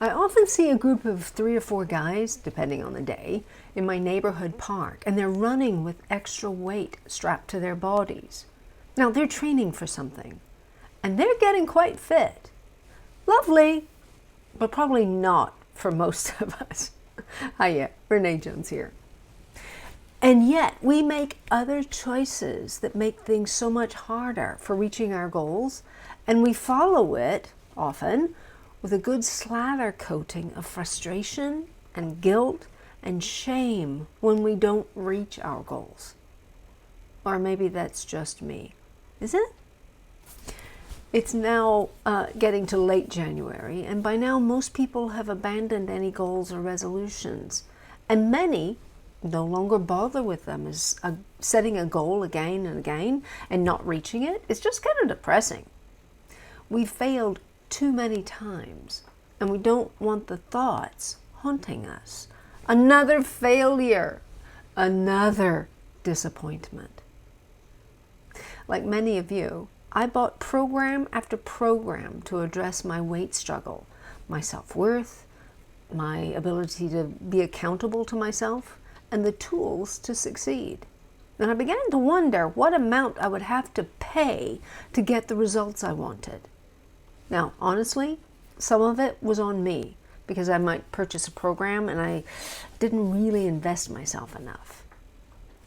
I often see a group of 3 or 4 guys, depending on the day, in my neighborhood park, and they're running with extra weight strapped to their bodies. Now, they're training for something, and they're getting quite fit. Lovely, but probably not for most of us. Hiya, Renee Jones here. And yet, we make other choices that make things so much harder for reaching our goals, and we follow it, often, with a good slather coating of frustration and guilt and shame when we don't reach our goals. Or maybe that's just me. Is it? It's now getting to late January, and by now most people have abandoned any goals or resolutions. And many no longer bother with them, as setting a goal again and again and not reaching it. It's just kind of depressing. We've failed too many times, and we don't want the thoughts haunting us. Another failure, another disappointment. Like many of you, I bought program after program to address my weight struggle, my self-worth, my ability to be accountable to myself, and the tools to succeed. And I began to wonder what amount I would have to pay to get the results I wanted. Now, honestly, some of it was on me, because I might purchase a program and I didn't really invest myself enough.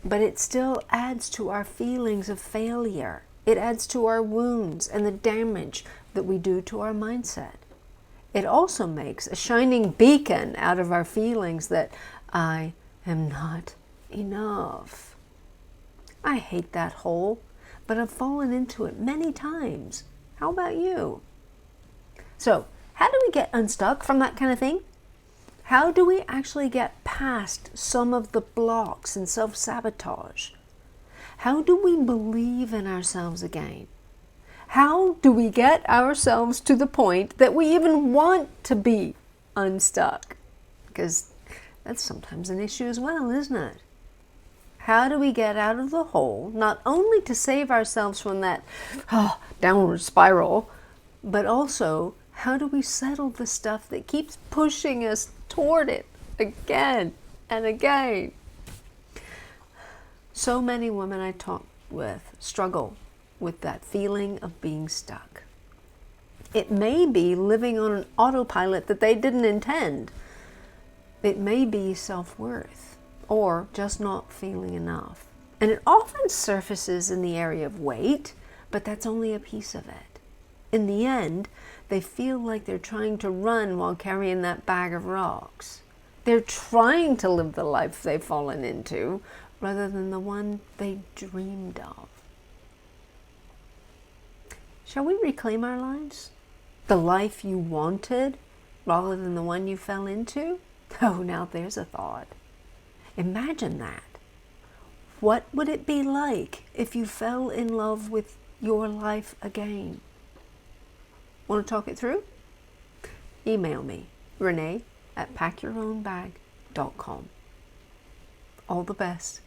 But it still adds to our feelings of failure. It adds to our wounds and the damage that we do to our mindset. It also makes a shining beacon out of our feelings that I am not enough. I hate that hole, but I've fallen into it many times. How about you? So, how do we get unstuck from that kind of thing? How do we actually get past some of the blocks and self-sabotage? How do we believe in ourselves again? How do we get ourselves to the point that we even want to be unstuck? Because that's sometimes an issue as well, isn't it? How do we get out of the hole, not only to save ourselves from that downward spiral, but also how do we settle the stuff that keeps pushing us toward it again and again? So many women I talk with struggle with that feeling of being stuck. It may be living on an autopilot that they didn't intend. It may be self-worth or just not feeling enough. And it often surfaces in the area of weight, but that's only a piece of it. In the end, they feel like they're trying to run while carrying that bag of rocks. They're trying to live the life they've fallen into rather than the one they dreamed of. Shall we reclaim our lives? The life you wanted rather than the one you fell into? Oh, now there's a thought. Imagine that. What would it be like if you fell in love with your life again? Want to talk it through? Email me, Renee@packyourownbag.com. All the best.